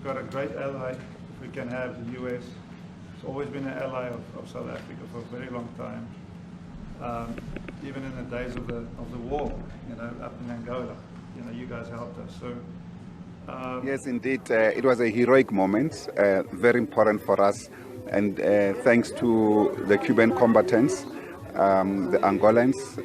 got a great ally. If we can have the U.S. It's always been an ally of South Africa for a very long time. Even in the days of the war, up in Angola, you guys helped us. So. Yes, indeed, it was a heroic moment, very important for us, and thanks to the Cuban combatants, the Angolans,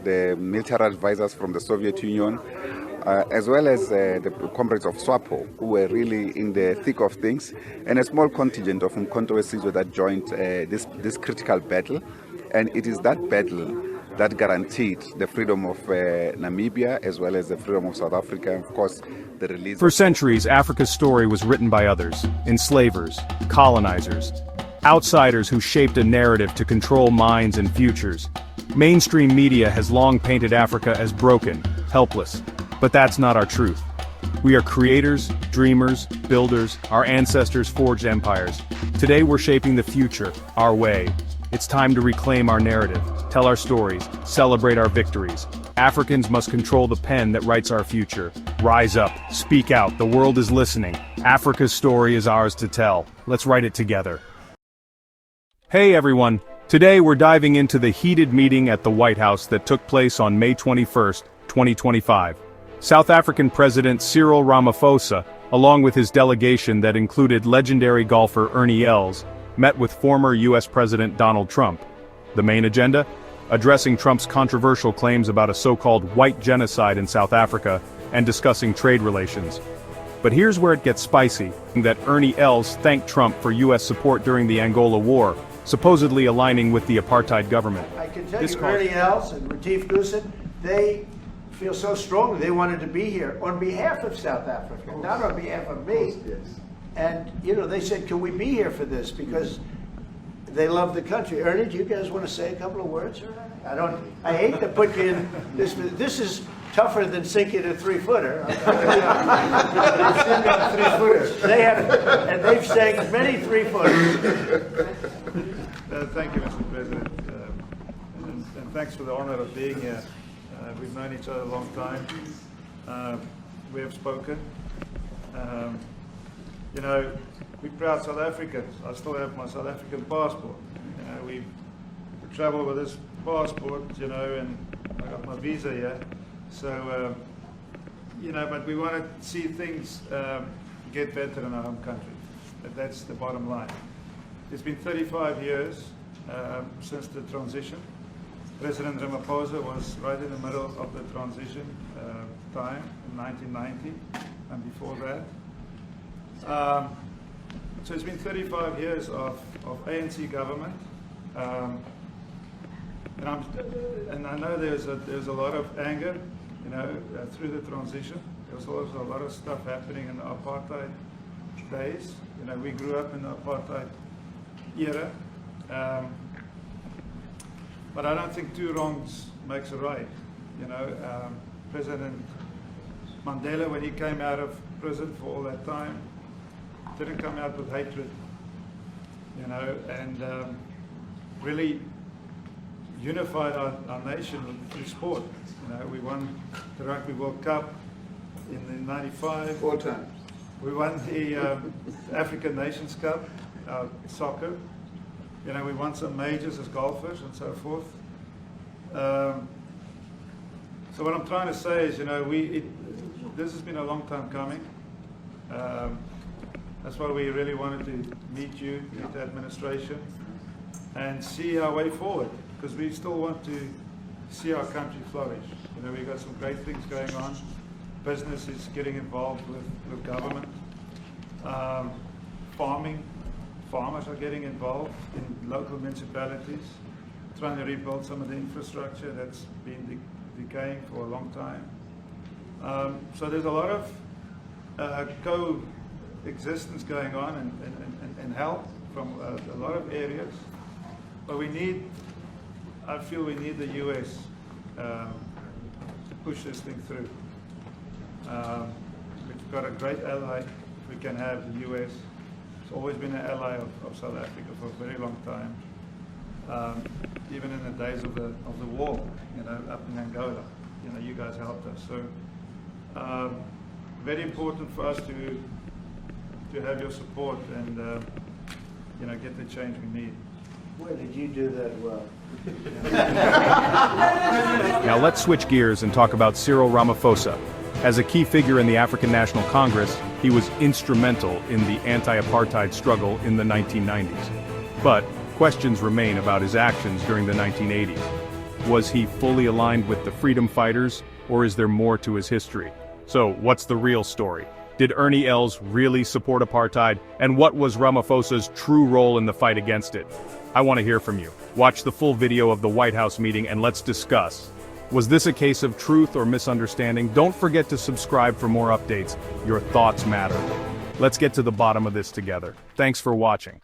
the military advisors from the Soviet Union, as well as the comrades of SWAPO, who were really in the thick of things, and a small contingent of Umkhonto that joined this critical battle. And it is that battle that guaranteed the freedom of Namibia, as well as the freedom of South Africa, and of course, the release. For centuries, Africa's story was written by others, enslavers, colonizers, outsiders who shaped a narrative to control minds and futures. Mainstream media has long painted Africa as broken, helpless, but that's not our truth. We are creators, dreamers, builders. Our ancestors forged empires. Today we're shaping the future, our way. It's time to reclaim our narrative, tell our stories, celebrate our victories. Africans must control the pen that writes our future. Rise up, speak out, the world is listening. Africa's story is ours to tell. Let's write it together. Hey everyone, today we're diving into the heated meeting at the White House that took place on May 21st, 2025. South African President Cyril Ramaphosa, along with his delegation that included legendary golfer Ernie Els, met with former U.S. President Donald Trump. The main agenda? Addressing Trump's controversial claims about a so-called white genocide in South Africa and discussing trade relations. But here's where it gets spicy, that Ernie Els thanked Trump for U.S. support during the Angola war, supposedly aligning with the apartheid government. I can tell you, Ernie Els and Retief Goosen, they feel so strongly they wanted to be here on behalf of South Africa, not on behalf of me. Yes. And, they said, can we be here for this? Because they love the country. Ernie, do you guys want to say a couple of words? I hate to put you in this. This is tougher than sinking a 3-footer. They have, and they've sank many 3-footers. Thank you, Mr. President. And thanks for the honor of being here. We've known each other a long time. We have spoken. We're proud South Africans. I still have my South African passport. We travel with this passport, and I got my visa here. So, but we want to see things get better in our home country. That's the bottom line. It's been 35 years since the transition. President Ramaphosa was right in the middle of the transition time in 1990 and before that. So it's been 35 years of ANC government, and I know there's a lot of anger, through the transition. There was also a lot of stuff happening in the apartheid days. We grew up in the apartheid era, but I don't think two wrongs makes a right. President Mandela, when he came out of prison for all that time, didn't come out with hatred, and really unified our nation through sport. We won the Rugby World Cup in '95. 4 times. We won the African Nations Cup, soccer. We won some majors as golfers and so forth. So what I'm trying to say is, this has been a long time coming. That's why we really wanted to meet you, meet the administration, and see our way forward, because we still want to see our country flourish. We've got some great things going on. Business is getting involved with government. Farmers are getting involved in local municipalities, trying to rebuild some of the infrastructure that's been decaying for a long time. So there's a lot of coexistence going on and help from a lot of areas, but I feel we need the U.S. To push this thing through. We've got a great ally. If we can have the U.S. It's always been an ally of South Africa for a very long time. Even in the days of the war, up in Angola, you guys helped us. So very important for us to to have your support and get the change we need. Where did you do that well? Now let's switch gears and talk about Cyril Ramaphosa. As a key figure in the African National Congress, he was instrumental in the anti-apartheid struggle in the 1990s. But questions remain about his actions during the 1980s. Was he fully aligned with the freedom fighters, or is there more to his history? So, what's the real story? Did Ernie Els really support apartheid? And what was Ramaphosa's true role in the fight against it? I want to hear from you. Watch the full video of the White House meeting and let's discuss. Was this a case of truth or misunderstanding? Don't forget to subscribe for more updates. Your thoughts matter. Let's get to the bottom of this together. Thanks for watching.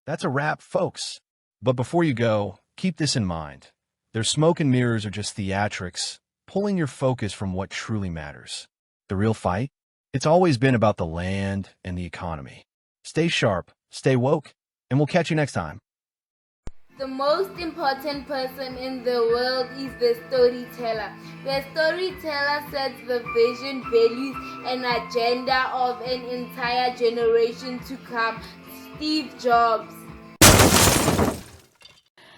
That's a wrap, folks. But before you go, keep this in mind. Their smoke and mirrors are just theatrics, pulling your focus from what truly matters. The real fight? It's always been about the land and the economy. Stay sharp, stay woke, and we'll catch you next time. The most important person in the world is the storyteller. The storyteller sets the vision, values, and agenda of an entire generation to come. Steve Jobs.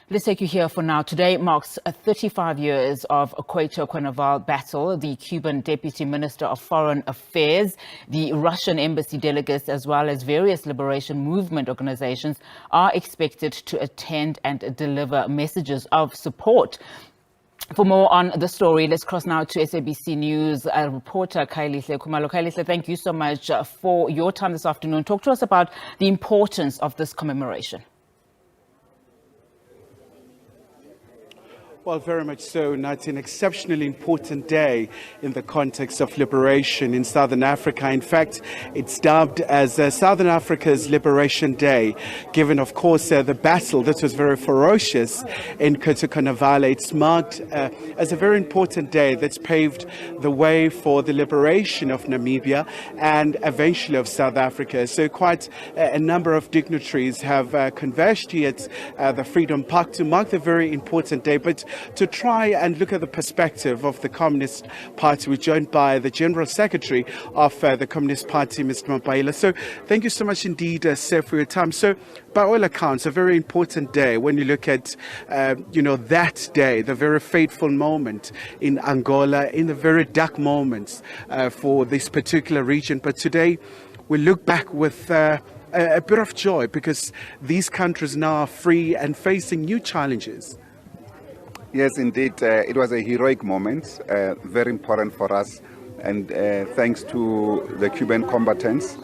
Let's take you here for now. Today marks 35 years of Cuito Cuanavale battle. The Cuban Deputy Minister of Foreign Affairs, the Russian embassy delegates, as well as various liberation movement organizations are expected to attend and deliver messages of support. For more on the story, let's cross now to SABC News reporter Kailihle Khumalo. Kailihle, thank you so much for your time this afternoon. Talk to us about the importance of this commemoration. Well, very much so. Now, it's an exceptionally important day in the context of liberation in Southern Africa. In fact, it's dubbed as Southern Africa's Liberation Day, given, of course, the battle that was very ferocious in Cuanavale. It's marked as a very important day that's paved the way for the liberation of Namibia and eventually of South Africa. So quite a number of dignitaries have converged here at the Freedom Park to mark the very important day. But to try and look at the perspective of the Communist Party, we're joined by the General Secretary of the Communist Party, Mr. Mapaila. So thank you so much indeed, sir, for your time. So by all accounts, a very important day when you look at, that day, the very fateful moment in Angola, in the very dark moments for this particular region. But today we look back with a bit of joy because these countries now are free and facing new challenges. Yes, indeed. It was a heroic moment, very important for us. And thanks to the Cuban combatants,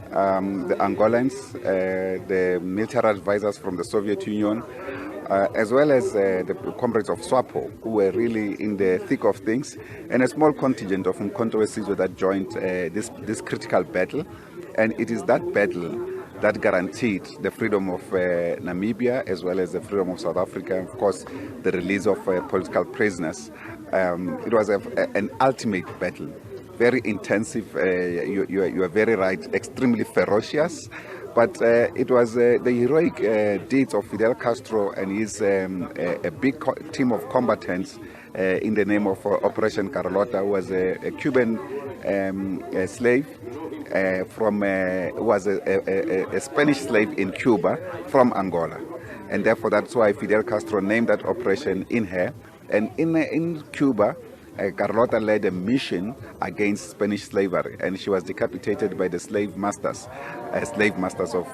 the Angolans, the military advisors from the Soviet Union, as well as the comrades of SWAPO, who were really in the thick of things, and a small contingent of Umkhonto weSizwe that joined this critical battle. And it is that battle that guaranteed the freedom of Namibia as well as the freedom of South Africa, and of course the release of political prisoners. It was an ultimate battle, very intensive, you are very right, extremely ferocious, but it was the heroic deeds of Fidel Castro and his a big team of combatants in the name of Operation Carlota, who was a Cuban slave was a Spanish slave in Cuba from Angola, and therefore that's why Fidel Castro named that operation in her. And in Cuba, Carlota led a mission against Spanish slavery, and she was decapitated by the slave masters of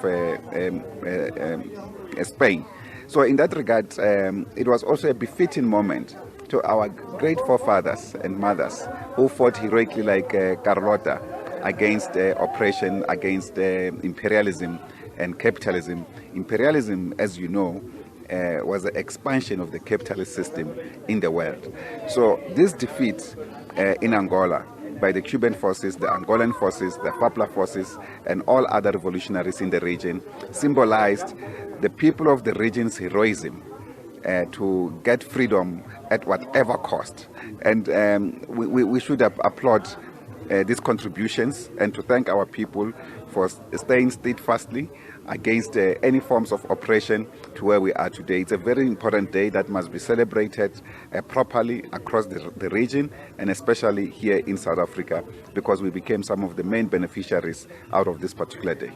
Spain. So in that regard, it was also a befitting moment to our great forefathers and mothers who fought heroically like Carlota against oppression, against imperialism and capitalism. Imperialism, as you know, was the expansion of the capitalist system in the world. So this defeat in Angola by the Cuban forces, the Angolan forces, the FAPLA forces, and all other revolutionaries in the region symbolized the people of the region's heroism to get freedom at whatever cost. And we should applaud these contributions and to thank our people for staying steadfastly against any forms of oppression to where we are today. It's a very important day that must be celebrated properly across the region and especially here in South Africa, because we became some of the main beneficiaries out of this particular day.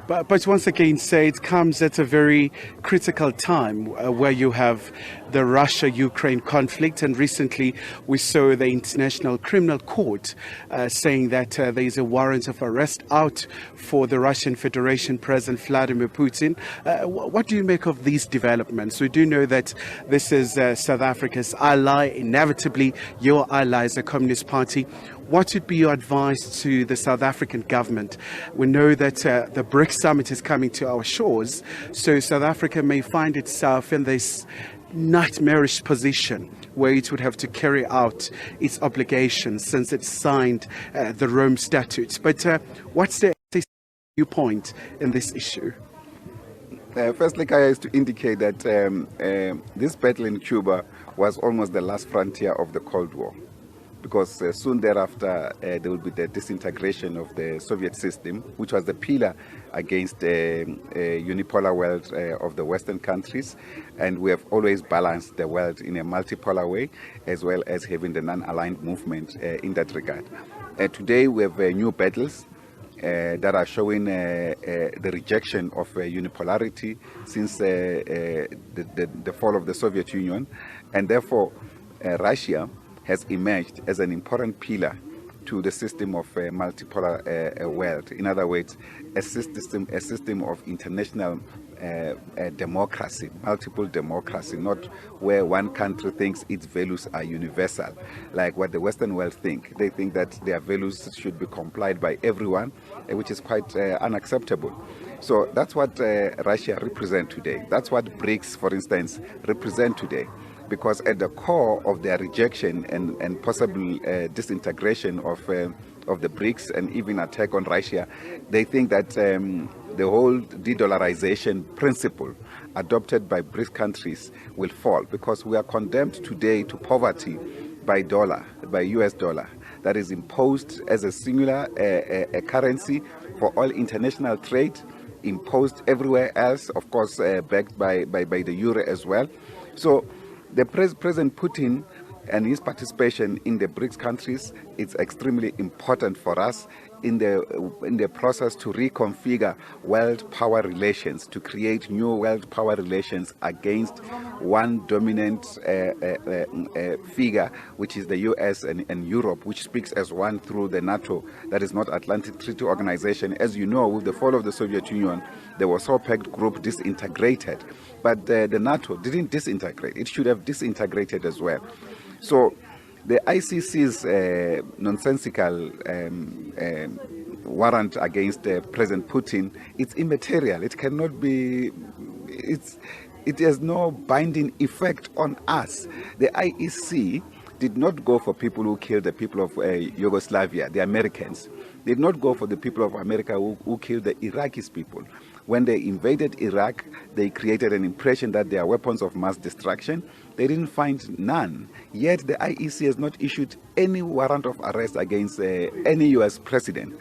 But once again, say it comes at a very critical time where you have the Russia-Ukraine conflict, and recently we saw the International Criminal Court saying that there is a warrant of arrest out for the Russian Federation President Vladimir Putin. What do you make of these developments? We do know that this is South Africa's ally, inevitably your ally is the Communist Party. What would be your advice to the South African government? We know that the BRICS summit is coming to our shores, so South Africa may find itself in this nightmarish position where it would have to carry out its obligations since it signed the Rome Statute. But what's the viewpoint in this issue? Firstly, Kaya, is to indicate that this battle in Cuba was almost the last frontier of the Cold War, because soon thereafter there will be the disintegration of the Soviet system, which was the pillar against a unipolar world of the Western countries, and we have always balanced the world in a multipolar way, as well as having the non-aligned movement in that regard. Today we have new battles that are showing the rejection of unipolarity since the fall of the Soviet Union, and therefore Russia has emerged as an important pillar to the system of a multipolar world. In other words, a system of international democracy, multiple democracy, not where one country thinks its values are universal, like what the Western world think. They think that their values should be complied by everyone, which is quite unacceptable. So that's what Russia represents today. That's what BRICS, for instance, represent today. Because at the core of their rejection and possible disintegration of the BRICS and even attack on Russia, they think that the whole de-dollarization principle adopted by BRICS countries will fall, because we are condemned today to poverty by US dollar, that is imposed as a singular currency for all international trade, imposed everywhere else, of course backed by the euro as well. So the President Putin and his participation in the BRICS countries is extremely important for us in the process to reconfigure world power relations, to create new world power relations against one dominant figure, which is the US and Europe, which speaks as one through the NATO, that is not Atlantic Treaty Organization. As you know, with the fall of the Soviet Union, the Warsaw Pact group disintegrated, but the NATO didn't disintegrate. It should have disintegrated as well. So the ICC's nonsensical warrant against President Putin, it's immaterial. It cannot be, it has no binding effect on us. The IEC did not go for people who killed the people of Yugoslavia, the Americans. They did not go for the people of America who killed the Iraqis people. When they invaded Iraq, they created an impression that they are weapons of mass destruction. They didn't find none. Yet the IEC has not issued any warrant of arrest against any US president.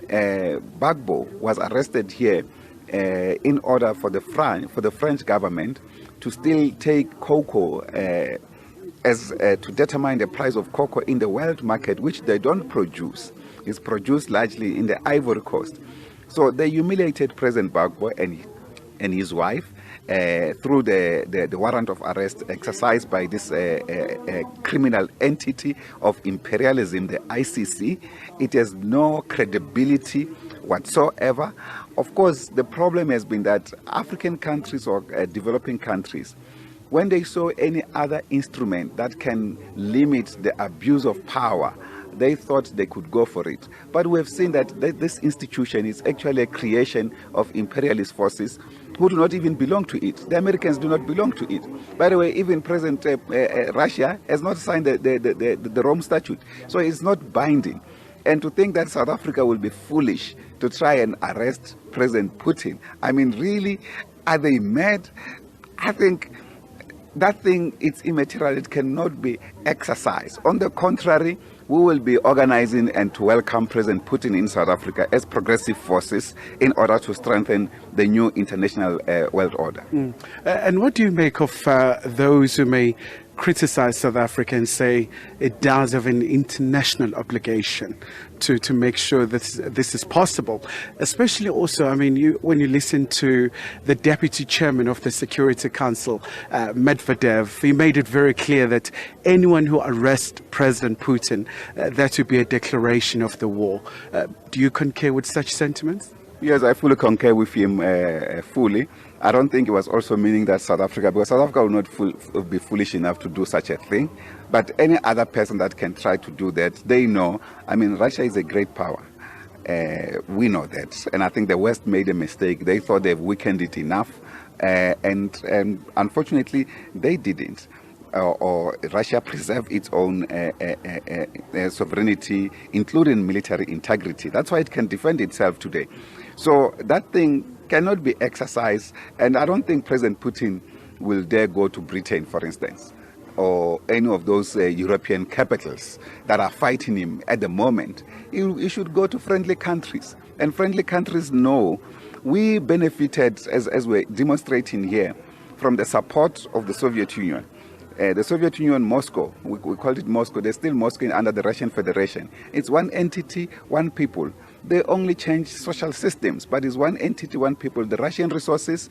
Gbagbo was arrested here in order for the French government to still take cocoa to determine the price of cocoa in the world market, which they don't produce. It's produced largely in the Ivory Coast. So they humiliated President Gbagbo and his wife through the warrant of arrest exercised by this criminal entity of imperialism, the ICC. It has no credibility whatsoever. Of course, the problem has been that African countries or developing countries, when they saw any other instrument that can limit the abuse of power, they thought they could go for it. But we have seen that this institution is actually a creation of imperialist forces who do not even belong to it. The Americans do not belong to it. By the way, even President Russia has not signed the Rome Statute, so it's not binding. And to think that South Africa will be foolish to try and arrest President Putin, I mean, really, are they mad? I think that thing, it's immaterial. It cannot be exercised. On the contrary, we will be organizing and to welcome President Putin in South Africa as progressive forces in order to strengthen the new international world order. And what do you make of those who may criticize South Africa and say it does have an international obligation to make sure that this is possible? Especially also, I mean, when you listen to the deputy chairman of the Security Council, Medvedev, he made it very clear that anyone who arrests President Putin, that would be a declaration of the war. Do you concur with such sentiments? Yes, I fully concur with him fully. I don't think it was also meaning that South Africa, because South Africa will not be foolish enough to do such a thing. But any other person that can try to do that, they know. I mean, Russia is a great power. We know that. And I think the West made a mistake. They thought they've weakened it enough. And unfortunately, they didn't. Or Russia preserved its own sovereignty, including military integrity. That's why it can defend itself today. So that thing cannot be exercised, and I don't think President Putin will dare go to Britain, for instance, or any of those European capitals that are fighting him at the moment. He should go to friendly countries, and friendly countries know we benefited, as we're demonstrating here, from the support of the Soviet Union. The Soviet Union, Moscow, we called it Moscow, they're still Moscow under the Russian Federation. It's one entity, one people. They only change social systems, but it's one entity, one people. The Russian resources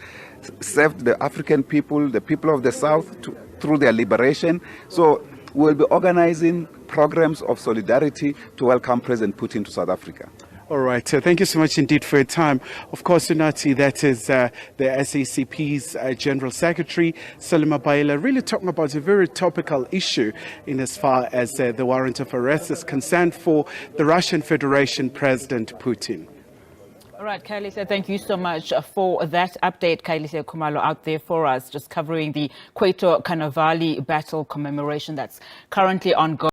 served the African people, the people of the South, through their liberation. So we'll be organizing programs of solidarity to welcome President Putin to South Africa. All right. Thank you so much indeed for your time. Of course, Unati, that is the SACP's General Secretary, Salima Baila, really talking about a very topical issue in as far as the warrant of arrest is concerned for the Russian Federation President Putin. All right, Kailise, thank you so much for that update. Kailise Khumalo out there for us, just covering the Cuito Cuanavale battle commemoration that's currently ongoing.